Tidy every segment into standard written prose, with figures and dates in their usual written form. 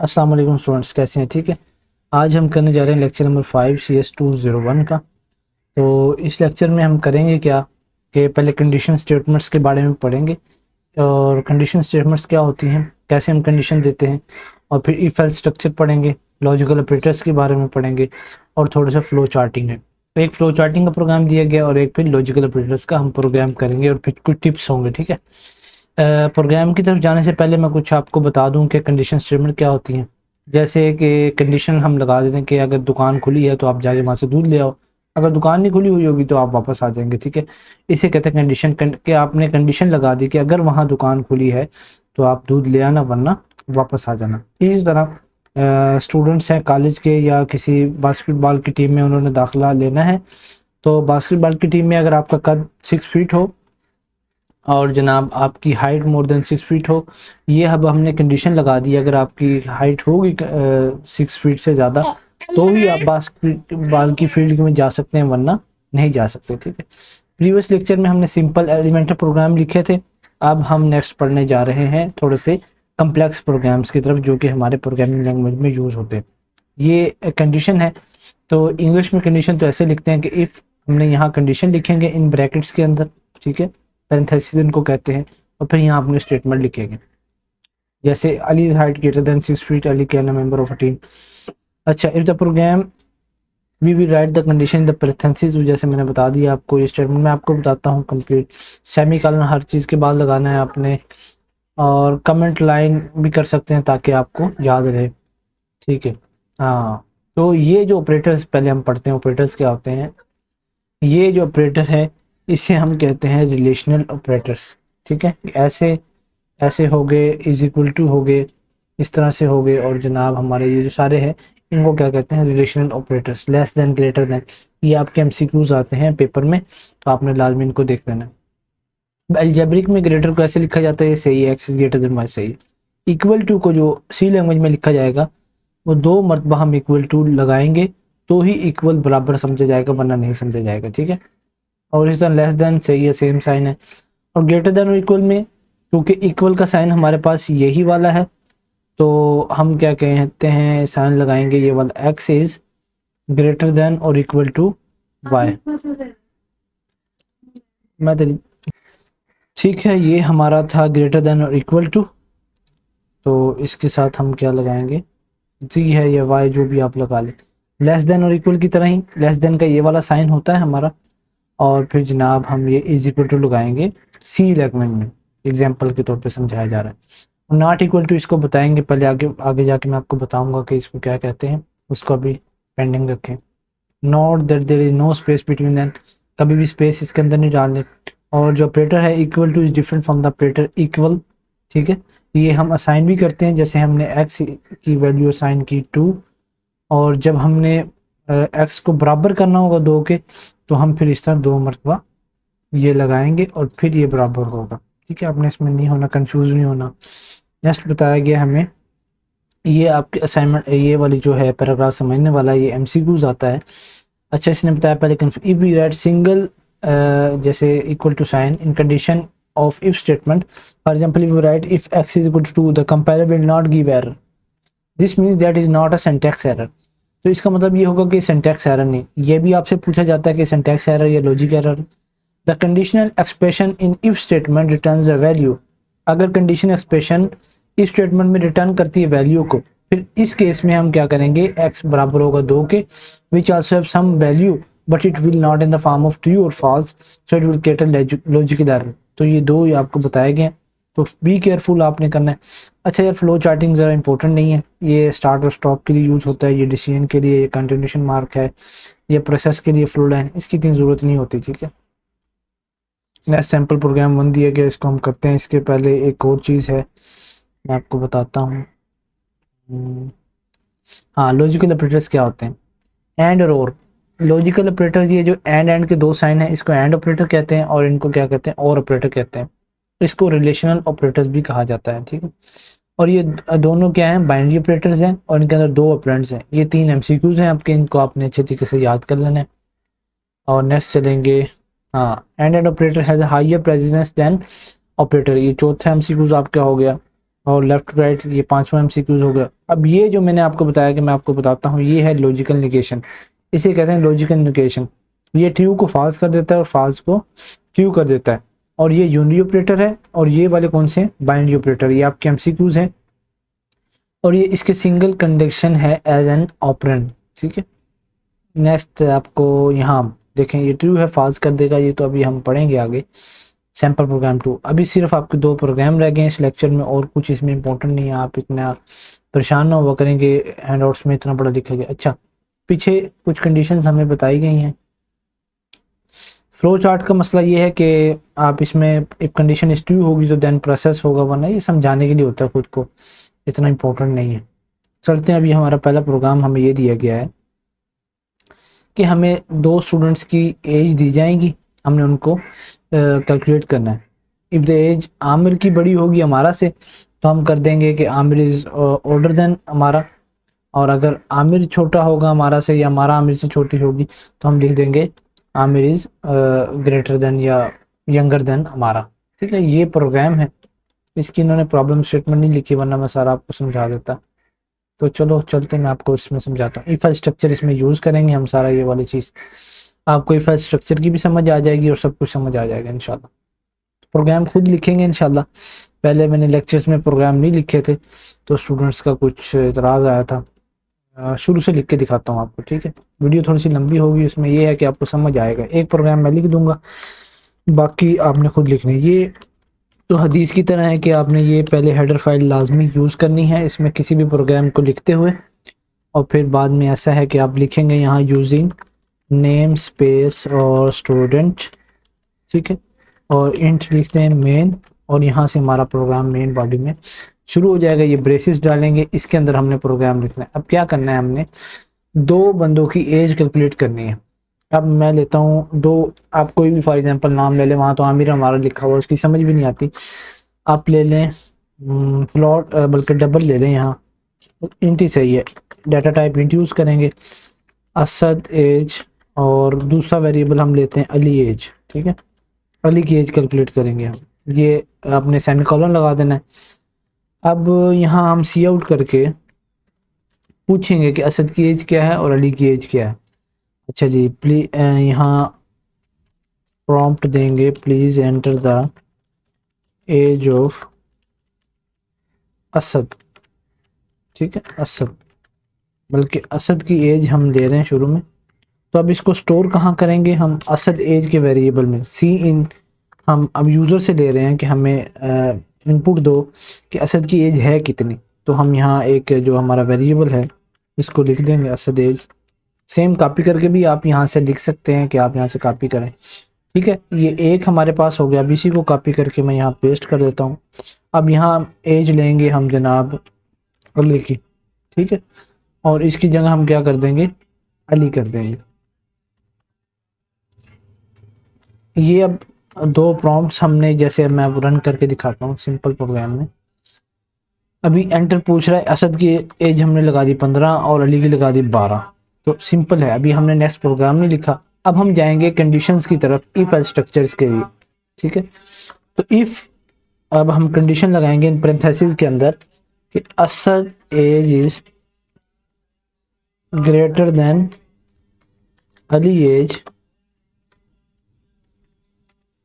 अस्सलाम वालेकुम स्टूडेंट्स, कैसे हैं? ठीक है। आज हम करने जा रहे हैं लेक्चर नंबर 5 CS 201 का। तो इस लेक्चर में हम करेंगे क्या कि पहले कंडीशन स्टेटमेंट्स के बारे में पढ़ेंगे और कंडीशन स्टेटमेंट्स क्या होती हैं, कैसे हम कंडीशन देते हैं, और फिर इफ एल्स स्ट्रक्चर पढ़ेंगे, लॉजिकल ऑपरेटर्स के बारे में पढ़ेंगे और थोड़ा सा फ्लो चार्टिंग है। तो एक फ्लो चार्टिंग का प्रोग्राम दिया गया और एक फिर लॉजिकल ऑपरेटर्स का हम प्रोग्राम करेंगे और फिर कुछ टिप्स होंगे। ठीक है। प्रोग्राम की तरफ जाने से पहले मैं कुछ आपको बता दूं कि कंडीशन स्टेटमेंट क्या होती हैं। जैसे कि कंडीशन हम लगा देते हैं कि अगर दुकान खुली है तो आप जाके वहाँ से दूध ले आओ, अगर दुकान नहीं खुली हुई होगी तो आप वापस आ जाएंगे। ठीक है। इसे कहते हैं कंडीशन कि आपने कंडीशन लगा दी कि अगर वहाँ दुकान खुली है तो आप दूध ले आना, वरना वापस आ जाना। इसी तरह स्टूडेंट्स हैं कॉलेज के या किसी बास्केटबॉल की टीम में, उन्होंने दाखिला लेना है। तो बास्केटबॉल की टीम में अगर आपका कद 6 फीट हो और जनाब आपकी हाइट मोर देन 6 फीट हो, ये अब हमने कंडीशन लगा दी। अगर आपकी हाइट होगी 6 फीट से ज़्यादा तो ही आप बास्केटबॉल की फील्ड में जा सकते हैं, वरना नहीं जा सकते। ठीक है। प्रीवियस लेक्चर में हमने सिंपल एलिमेंटल प्रोग्राम लिखे थे। अब हम नेक्स्ट पढ़ने जा रहे हैं थोड़े से कम्प्लेक्स प्रोग्राम्स की तरफ, जो कि हमारे प्रोग्रामिंग लैंग्वेज में यूज होते हैं। ये कंडीशन है। तो इंग्लिश में कंडीशन तो ऐसे लिखते हैं कि इफ़, हमने यहाँ कंडीशन लिखेंगे इन ब्रैकेट्स के अंदर। ठीक है। पैरेंथेसिस इनको कहते हैं। और फिर यहाँ अपने स्टेटमेंट लिखेंगे, जैसे Ali height greater than 6 feet, Ali can a member of a team. अच्छा, if the program we will write the condition the parenthesis, जैसे मैंने बता दिया आपको। ये स्टेटमेंट मैं आपको बताता हूँ कंप्लीट। सेमी कॉलन हर चीज़ के बाद लगाना है आपने, और कमेंट लाइन भी कर सकते हैं ताकि आपको याद रहे। ठीक है। हाँ, तो ये जो ऑपरेटर्स पहले हम पढ़ते हैं, ऑपरेटर्स क्या होते हैं। ये जो ऑपरेटर है इसे हम कहते हैं रिलेशनल ऑपरेटर्स। ठीक है। ऐसे ऐसे हो गए, इज इक्वल टू हो गए, इस तरह से हो गए, और जनाब हमारे ये जो सारे हैं इनको क्या कहते हैं, relational operators. Less than, greater than, ये आपके MCQs आते हैं पेपर में, तो आपने लाजमी इनको देख लेना। अलजेब्रिक में ग्रेटर को ऐसे लिखा जाता है, सही है, X is greater than Y, सही। इक्वल टू को जो सी लैंग्वेज में लिखा जाएगा वो 2 मरतबा हम इक्वल टू लगाएंगे तो ही इक्वल बराबर समझा जाएगा, वरना नहीं समझा जाएगा। ठीक है। और इस तरह लेस देन सही है, सेम साइन है। और ग्रेटर देन और इक्वल में, क्योंकि इक्वल का साइन हमारे पास यही वाला है, तो हम क्या कहते हैं, साइन लगाएंगे ये वाला, एक्स इज ग्रेटर देन और इक्वल टू वाई। मैं ठीक है, ये हमारा था ग्रेटर देन और इक्वल टू। तो इसके साथ हम क्या लगाएंगे, जी है या वाई, जो भी आप लगा लें। लेस देन और इक्वल की तरह ही लेस देन का ये वाला साइन होता है हमारा, और फिर जनाब हम ये इज इक्वल टू लगाएंगे सी लैंग्वेज में, एग्जाम्पल के तौर पे समझाया जा रहा है। नॉट इक्वल टू इसको बताएंगे पहले, आगे आगे जाके मैं आपको बताऊंगा कि इसको क्या कहते हैं, उसको अभी पेंडिंग रखें। Not that there is no space between then, कभी भी स्पेस इसके अंदर नहीं डालने। और जो ऑपरेटर है equal two is different from the operator equal. ठीक है। ये हम असाइन भी करते हैं, जैसे हमने एक्स की वैल्यू असाइन की 2, और जब हमने एक्स को बराबर करना होगा 2 के, तो हम फिर इस तरह 2 मरतबा ये लगाएंगे और फिर ये बराबर होगा। ठीक है। आपने इसमें नहीं होना, कंफ्यूज नहीं होना। नेक्स्ट बताया गया हमें, ये आपके असाइनमेंट, ये वाली जो है पैराग्राफ समझने वाला, ये MCQs आता है। अच्छा, इसने बताया पहले इफ वी राइट सिंगल, जैसे equal to sign in condition of if statement, for example if we write if x is equal to 2, the compiler will not give error, this means that is not a syntax error. तो इसका मतलब ये होगा कि syntax error नहीं। ये भी आपसे पूछा जाता है कि सिंटैक्स एरर या logic error. The conditional expression in if statement returns a value, अगर कंडीशन एक्सप्रेशन इफ स्टेटमेंट में रिटर्न करती है वैल्यू को, फिर इस केस में हम क्या करेंगे, x बराबर होगा 2 के, which also have some value but it will not in the form of true और false, so it will get a logical error. तो ये 2 ही आपको बताए गए, तो बी केयरफुल आपने करना है। अच्छा यार, फ्लो चार्टिंग ज़रा इंपॉर्टेंट नहीं है, ये स्टार्ट और स्टॉप के लिए यूज होता है, ये डिसीजन के लिए, ये कंटिन्यूशन मार्क है, ये प्रोसेस के लिए फ्लो लाइन, इसकी इतनी ज़रूरत नहीं होती। ठीक है। नेक्स्ट सैम्पल प्रोग्राम 1 दिया गया, इसको हम करते हैं। इसके पहले एक और चीज़ है, मैं आपको बताता हूँ। हाँ, लॉजिकल ऑपरेटर्स क्या होते हैं, एंड और। लॉजिकल ऑपरेटर्स, ये जो एंड के 2 साइन है, इसको एंड ऑपरेटर कहते हैं, और इनको क्या कहते हैं, और ऑपरेटर कहते हैं। इसको रिलेशनल ऑपरेटर्स भी कहा जाता है। ठीक है। और ये दोनों क्या हैं, बाइनरी ऑपरेटर्स हैं, और इनके अंदर 2 ऑपरेंड्स हैं। ये 3 MCQs हैं आपके, इनको आपने अच्छे तरीके से याद कर लेना है। और नेक्स्ट चलेंगे, हाँ, and operator has a higher precedence than operator, ये चौथा MCQs आपका हो गया। और लेफ्ट टू राइट ये 5वां एमसीक्यूज हो गया। अब ये जो मैंने आपको बताया कि मैं आपको बताता हूँ, ये है लॉजिकल निगेशन, इसे कहते हैं लॉजिकल निगेशन। ये ट्रू को फॉल्स कर देता है और फॉल्स को ट्रू कर देता है। और ये यूनिरी ऑपरेटर है, और ये वाले कौन से हैं, बाइनरी ऑपरेटर, ये आपके एमसीक्यूज हैं। और ये इसके सिंगल कंडीशन है एज एन ऑपरेंड, ठीक है। नेक्स्ट आपको यहाँ देखें, ये ट्रू है फॉल्स कर देगा, ये तो अभी हम पढ़ेंगे आगे। सैम्पल प्रोग्राम 2, अभी सिर्फ आपके 2 प्रोग्राम रह गए हैं इस लेक्चर में, और कुछ इसमें इंपॉर्टेंट नहीं है, आप इतना परेशान ना हुआ करेंगे हैंडआउट्स में इतना बड़ा लिखा गया। अच्छा, पीछे कुछ कंडीशंस हमें बताई गई हैं। फ्लो चार्ट का मसला ये है कि आप इसमें इफ कंडीशन इस ट्रू होगी तो देन प्रोसेस होगा, वरना ये समझाने के लिए होता है, खुद को इतना इंपॉर्टेंट नहीं है। चलते हैं, अभी हमारा पहला प्रोग्राम हमें ये दिया गया है कि हमें 2 स्टूडेंट्स की एज दी जाएंगी, हमने उनको कैलकुलेट करना है। इफ़ द एज आमिर की बड़ी होगी हमारा से, तो हम कर देंगे कि आमिर इज़ ओल्डर देन हमारा, और अगर आमिर छोटा होगा हमारा से या हमारा आमिर से छोटी होगी तो हम लिख देंगे आमिर इज़ ग्रेटर देन या यंगर देन हमारा, ठीक है। ये प्रोग्राम है, इसकी इन्होंने प्रॉब्लम स्टेटमेंट नहीं लिखी, वरना मैं सारा आपको समझा देता। तो चलो चलते, मैं आपको इसमें समझाता हूँ। इफ एल्स स्ट्रक्चर इसमें यूज़ करेंगे हम सारा, ये वाली चीज़ आपको इफ एल्स स्ट्रक्चर की भी समझ आ जाएगी और सब कुछ समझ आ जाएगा इंशाल्लाह। प्रोग्राम खुद लिखेंगे इंशाल्लाह। पहले मैंने लेक्चर्स में प्रोग्राम नहीं लिखे थे तो स्टूडेंट्स का कुछ एतराज़ आया था। शुरू से लिख के दिखाता हूँ आपको, ठीक है। वीडियो थोड़ी सी लंबी होगी, उसमें ये है कि आपको समझ आएगा। एक प्रोग्राम मैं लिख दूंगा, बाकी आपने खुद लिखनी। ये तो हदीस की तरह है कि आपने ये पहले हेडर फाइल लाजमी यूज़ करनी है इसमें किसी भी प्रोग्राम को लिखते हुए, और फिर बाद में ऐसा है कि आप लिखेंगे यहाँ यूजिंग नेम स्पेस और स्टूडेंट, ठीक है, और इंट लिखते हैं मेन, और यहाँ से हमारा प्रोग्राम मेन बॉडी में शुरू हो जाएगा। ये ब्रेसेस डालेंगे, इसके अंदर हमने प्रोग्राम लिखना है। अब क्या करना है, हमने 2 बंदों की एज कैलकुलेट करनी है। अब मैं लेता हूँ 2, आप कोई भी फॉर एग्जांपल नाम ले लें, वहाँ तो आमिर हमारा लिखा हुआ उसकी समझ भी नहीं आती। आप ले लें फ्लोट, बल्कि डबल ले लें, यहाँ इंट ही सही है, डाटा टाइप इंट यूज़ करेंगे। असद एज, और दूसरा वेरिएबल हम लेते हैं अली एज, ठीक है। अली की एज कैलकुलेट करेंगे हम, ये आपने सेमीकोलन लगा देना है। अब यहाँ हम सी आउट करके पूछेंगे कि असद की एज क्या है और अली की एज क्या है। अच्छा जी, प्लीज यहाँ प्रॉम्प्ट देंगे, please enter the age of Asad, ठीक है, असद, बल्कि असद की एज हम दे रहे हैं शुरू में। तो अब इसको स्टोर कहाँ करेंगे हम, असद एज के वेरिएबल में, सी इन। हम अब यूज़र से ले रहे हैं कि हमें इनपुट दो कि असद की एज है कितनी, तो हम यहाँ एक जो हमारा वेरिएबल है इसको लिख देंगे असद एज। सेम कॉपी करके भी आप यहाँ से लिख सकते हैं कि आप यहाँ से कॉपी करें, ठीक है। ये एक हमारे पास हो गया, अब इसी को कॉपी करके मैं यहाँ पेस्ट कर देता हूँ। अब यहाँ एज लेंगे हम जनाब अली की, ठीक है, और इसकी जगह हम क्या कर देंगे, अली कर देंगे। ये अब 2 प्रॉम्प्ट्स हमने, जैसे अब मैं अब रन करके दिखाता हूँ सिंपल प्रोग्राम में। अभी एंटर पूछ रहा है, असद की एज हमने लगा दी 15 और अली की लगा दी 12, तो सिंपल है। अभी हमने नेक्स्ट प्रोग्राम नहीं लिखा, अब हम जाएंगे कंडीशंस की तरफ, इफ एल्स स्ट्रक्चर्स के लिए, ठीक है। तो इफ, अब हम कंडीशन लगाएंगे इन पैरेंथेसिस के अंदर कि Asad age is greater than Ali age,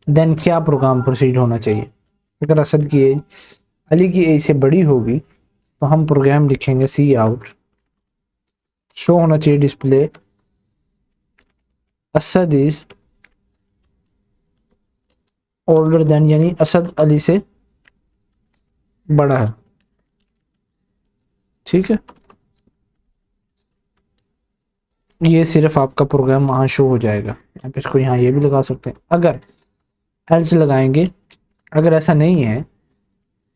then क्या प्रोग्राम प्रोसीड होना चाहिए। अगर असद की एज अली की एज से बड़ी होगी तो हम प्रोग्राम लिखेंगे सी आउट, शो होना चाहिए display Asad is older than, यानी असद अली से बड़ा है, ठीक है। ये सिर्फ आपका प्रोग्राम वहाँ शो हो जाएगा। आप इसको यहाँ ये भी लगा सकते हैं, अगर एल्स लगाएंगे, अगर ऐसा नहीं है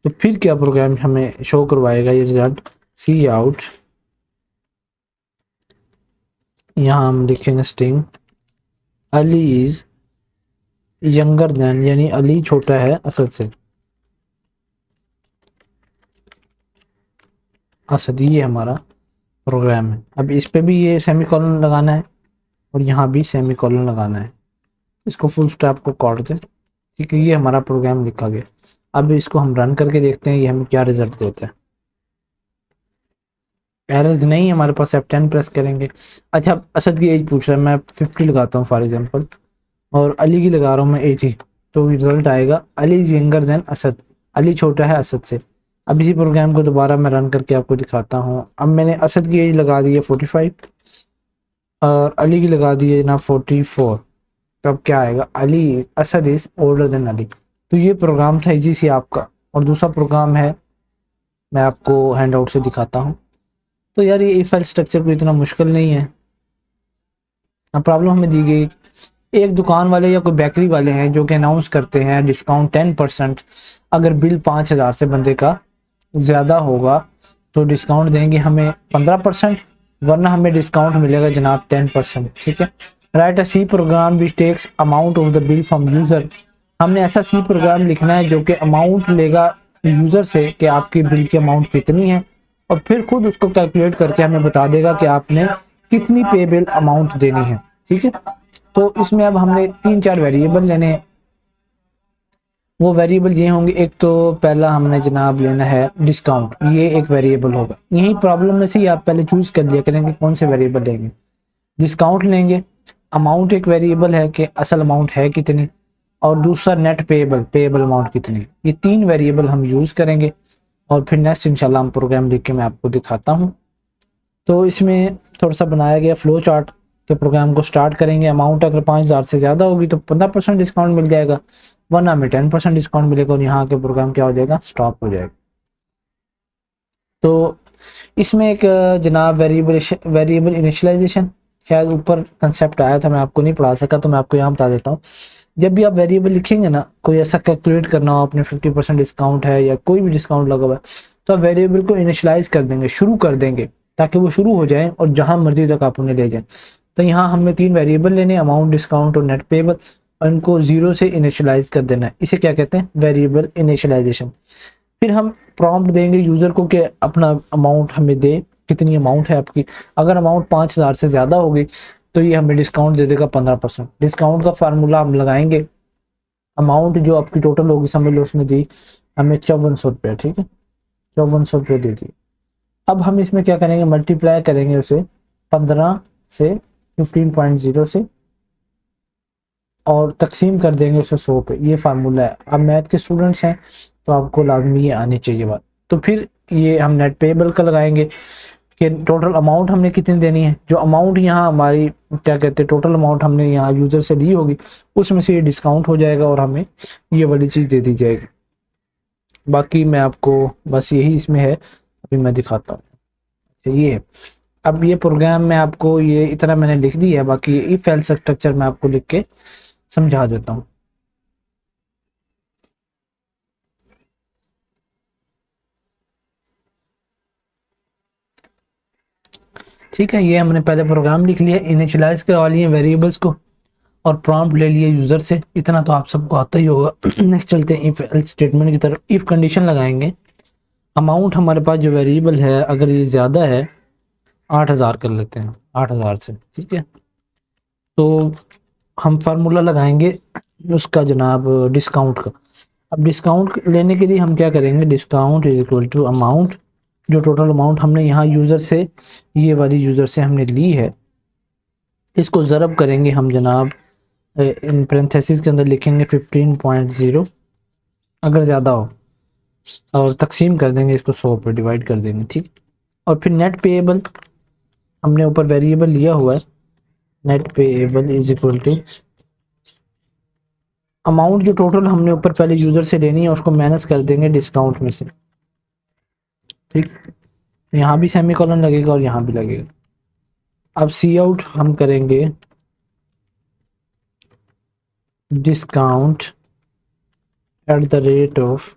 तो फिर क्या प्रोग्राम हमें शो करवाएगा ये रिजल्ट, सी आउट, यहाँ हम लिखेंगे string Ali is younger than, यानी अली छोटा है असद से, असद, ये हमारा प्रोग्राम है। अब इस पे भी ये सेमीकोलन लगाना है और यहाँ भी सेमीकोलन लगाना है, इसको फुल स्टॉप को काट दें, ठीक है। ये हमारा प्रोग्राम लिखा गया। अब इसको हम रन करके देखते हैं ये हमें क्या रिजल्ट देता है। एरर्स नहीं, हमारे पास F10 प्रेस करेंगे। अच्छा, असद की एज पूछ रहा है, मैं 50 लगाता हूँ फॉर एग्जांपल, और अली की लगा रहा हूँ मैं 80, तो रिजल्ट आएगा Ali is younger than Asad, Ali छोटा है असद से। अब इसी प्रोग्राम को दोबारा मैं रन करके आपको दिखाता हूँ। अब मैंने असद की एज लगा दी है 45 और अली की लगा दी है ना 44। तो अब क्या आएगा, Ali Asad is older than Ali. तो ये प्रोग्राम था इजी सी आपका। और दूसरा प्रोग्राम है, मैं आपको हैंड आउट से दिखाता हूँ। तो यार ये इफ एल्स स्ट्रक्चर कोई इतना मुश्किल नहीं है। अब प्रॉब्लम हमें दी गई, एक दुकान वाले या कोई बेकरी वाले हैं जो कि अनाउंस करते हैं डिस्काउंट 10%, अगर बिल 5,000 से बंदे का ज़्यादा होगा तो डिस्काउंट देंगे हमें 15%, वरना हमें डिस्काउंट मिलेगा जनाब 10%। ठीक है। Write a C program which takes amount of the bill from user. हमने ऐसा सी प्रोग्राम लिखना है जो कि अमाउंट लेगा यूज़र से कि आपकी बिल की अमाउंट कितनी है, और फिर खुद उसको कैलकुलेट करके हमें बता देगा कि आपने कितनी पे बिल अमाउंट देनी है। ठीक है। तो इसमें अब हमने 3-4 वेरिएबल लेने हैं। वो वेरिएबल ये होंगे, एक तो पहला हमने जनाब लेना है डिस्काउंट, ये एक वेरिएबल होगा। यही प्रॉब्लम में से ही आप पहले चूज कर लिया करेंगे कौन से वेरिएबल लेंगे। डिस्काउंट लेंगे, अमाउंट एक वेरिएबल है कि असल अमाउंट है कितनी, और दूसरा नेट पेएबल, पेएबल अमाउंट कितनी। ये 3 वेरिएबल हम यूज करेंगे और फिर नेक्स्ट इंशाल्लाह हम प्रोग्राम लिख के मैं आपको दिखाता हूँ। तो इसमें थोड़ा सा बनाया गया फ्लो चार्ट के प्रोग्राम को स्टार्ट करेंगे। अमाउंट अगर 5,000 से ज़्यादा होगी तो 15% डिस्काउंट मिल जाएगा, वरना हमें 10% डिस्काउंट मिलेगा, और यहाँ के प्रोग्राम क्या हो जाएगा, स्टॉप हो जाएगा। तो इसमें एक जनाब वेरिएबल इनिशियलाइजेशन, शायद ऊपर कंसेप्ट आया था, मैं आपको नहीं पढ़ा सका, तो मैं आपको यहाँ बता देता हूँ। जब भी आप वेरिएबल लिखेंगे ना, कोई ऐसा कैलकुलेट करना हो आपने 50% डिस्काउंट है या कोई भी डिस्काउंट लगा हुआ है, तो आप वेरिएबल को इनिशियलाइज कर देंगे, शुरू कर देंगे, ताकि वो शुरू हो जाए और जहां मर्जी तक आप उन्हें ले जाएं। तो यहाँ हमने 3 वेरिएबल लेने, अमाउंट, डिस्काउंट और नेट पेएबल, और इनको 0 से इनिशियलाइज कर देना है। इसे क्या कहते हैं, वेरिएबल इनिशियलाइजेशन। फिर हम प्रॉम्प्ट देंगे यूजर को कि अपना अमाउंट हमें दे, कितनी अमाउंट है आपकी। अगर अमाउंट 5,000 से ज़्यादा होगी तो ये हमें डिस्काउंट दे देगा 15%। डिस्काउंट का फार्मूला हम लगाएंगे, अमाउंट जो आपकी टोटल होगी समझ लो उसने दी हमें 5400 रुपये। ठीक है, 5400 रुपये दे दी। अब हम इसमें क्या करेंगे, मल्टीप्लाई करेंगे उसे 15 से 15.0 से, और तकसीम कर देंगे उसे 100 पे। ये फार्मूला है। अब मैथ के स्टूडेंट्स हैं तो आपको लाजमी ये आनी चाहिए बात। तो फिर ये हम नेट पेएबल का लगाएंगे कि टोटल अमाउंट हमने कितनी देनी है। जो अमाउंट यहाँ हमारी क्या कहते हैं, टोटल अमाउंट हमने यहाँ यूज़र से ली होगी, उसमें से ये डिस्काउंट हो जाएगा और हमें ये वाली चीज़ दे दी जाएगी। बाकी मैं आपको बस यही इसमें है, अभी मैं दिखाता हूँ। ये है। अब ये प्रोग्राम में आपको ये इतना मैंने लिख दिया है, बाकी इफ एल्स स्ट्रक्चर मैं आपको लिख के समझा देता हूँ। ठीक है, ये हमने पहले प्रोग्राम लिख लिया, इनिशियलाइज करवा लिए वेरिएबल्स को, और प्रॉम्प्ट ले लिए यूजर से। इतना तो आप सबको आता ही होगा। नेक्स्ट चलते हैं इफ एल्स स्टेटमेंट की तरफ। इफ कंडीशन लगाएंगे, अमाउंट हमारे पास जो वेरिएबल है अगर ये ज़्यादा है, 8,000 कर लेते हैं, 8,000 से। ठीक है, तो हम फार्मूला लगाएंगे उसका जनाब डिस्काउंट का। अब डिस्काउंट लेने के लिए हम क्या करेंगे, discount is equal to amount, जो टोटल अमाउंट हमने यहाँ यूज़र से, ये वाली यूज़र से हमने ली है, इसको ज़रब करेंगे हम जनाब, इन पेरेंथेसिस के अंदर लिखेंगे 15.0 अगर ज़्यादा हो, और तकसीम कर देंगे इसको 100 पे, डिवाइड कर देंगे। ठीक, और फिर नेट पेएबल, हमने ऊपर वेरिएबल लिया हुआ है, net payable is equal to amount, जो टोटल हमने ऊपर पहले यूज़र से लेनी है उसको माइनस कर देंगे डिस्काउंट में से। ठीक, यहाँ भी सेमी कॉलन लगेगा और यहाँ भी लगेगा। अब सी आउट हम करेंगे discount at the rate of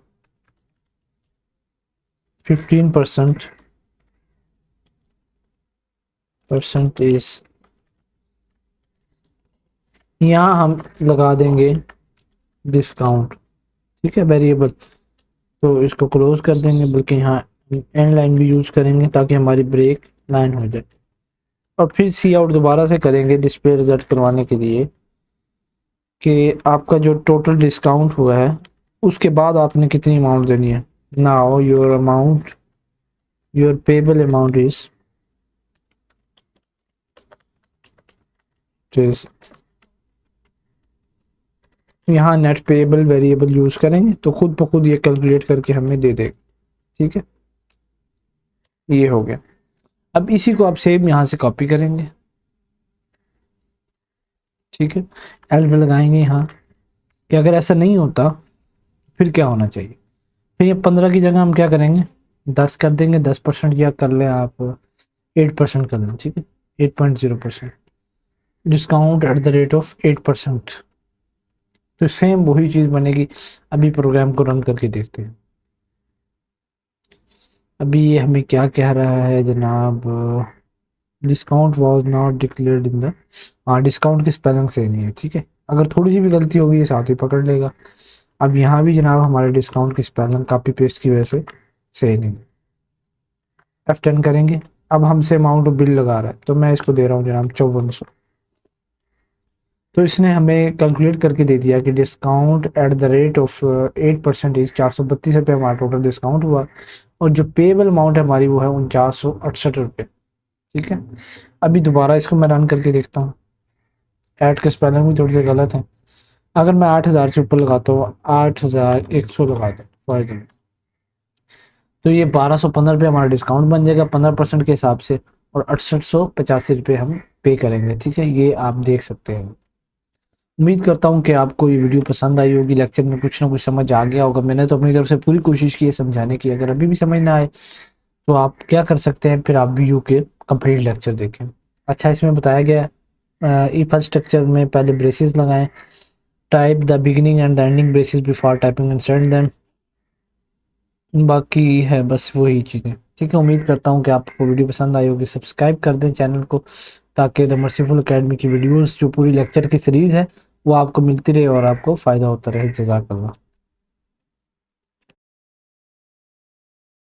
15% percentage, यहाँ हम लगा देंगे डिस्काउंट। ठीक है, वेरिएबल, तो इसको क्लोज कर देंगे, बल्कि यहाँ एंड लाइन भी यूज करेंगे ताकि हमारी ब्रेक लाइन हो जाए। और फिर सी आउट दोबारा से करेंगे डिस्प्ले रिजल्ट करवाने के लिए कि आपका जो टोटल डिस्काउंट हुआ है उसके बाद आपने कितनी अमाउंट देनी है। Now your payable amount is यहाँ नेट पेबल वेरिएबल यूज करेंगे तो खुद ब खुद ये कैलकुलेट करके हमें दे देगा। ठीक है, ये हो गया। अब इसी को आप सेम यहाँ से कॉपी करेंगे। ठीक है, एल्स लगाएंगे यहाँ कि अगर ऐसा नहीं होता फिर क्या होना चाहिए। फिर ये 15 की जगह हम क्या करेंगे, 10 कर देंगे, 10% या कर लें आप 8% कर लें। ठीक है, 8.0% discount at the rate of 8%। तो सेम वही चीज़ बनेगी। अभी प्रोग्राम को रन करके देखते हैं। अभी ये हमें क्या कह रहा है जनाब, discount was not declared in the, हाँ डिस्काउंट की स्पेलिंग सही नहीं है। ठीक है, अगर थोड़ी सी भी गलती होगी ये साथ ही पकड़ लेगा। अब यहाँ भी जनाब हमारे डिस्काउंट की स्पेलिंग कॉपी पेस्ट की वजह से सही नहीं। F10 करेंगे। अब हमसे अमाउंट बिल लगा रहा है तो मैं इसको दे रहा हूँ जनाब 5400। तो इसने हमें कैलकुलेट करके दे दिया कि discount at the rate of 8% 432 रुपये हमारा टोटल डिस्काउंट हुआ, और जो पेबल अमाउंट है हमारी वो है 4968 रुपये। ठीक है, अभी दोबारा इसको मैं रन करके देखता हूँ। ऐड के स्पेलिंग भी थोड़ी सी गलत है। अगर मैं 8000 से ऊपर लगाता हूँ, 8100 लगाता हूँ फॉर एग्जाम्पल, तो ये 1215 रुपये हमारा डिस्काउंट बन जाएगा 15% के हिसाब से, और 6885 रुपये हम पे करेंगे। ठीक है, ये आप देख सकते हैं। उम्मीद करता हूँ कि आपको ये वीडियो पसंद आई होगी, लेक्चर में कुछ ना कुछ समझ आ गया होगा। मैंने तो अपनी तरफ से पूरी कोशिश की है समझाने की। अगर अभी भी समझ ना आए तो आप क्या कर सकते हैं, फिर आप वीडियो के कंप्लीट लेक्चर देखें। अच्छा, इसमें बताया गया इफ स्ट्रक्चर में पहले ब्रेसेस लगाएं, type the beginning and the ending braces before typing and send them. बाकी है बस वही चीज़ें। ठीक है, उम्मीद करता हूँ कि आपको वीडियो पसंद आई होगी। सब्सक्राइब कर दें चैनल को ताकि द मर्सीफुल एकेडमी की वीडियोस जो पूरी लेक्चर की सीरीज़ है वो आपको मिलती रहे और आपको फ़ायदा होता रहे। जज़ाकल्लाह।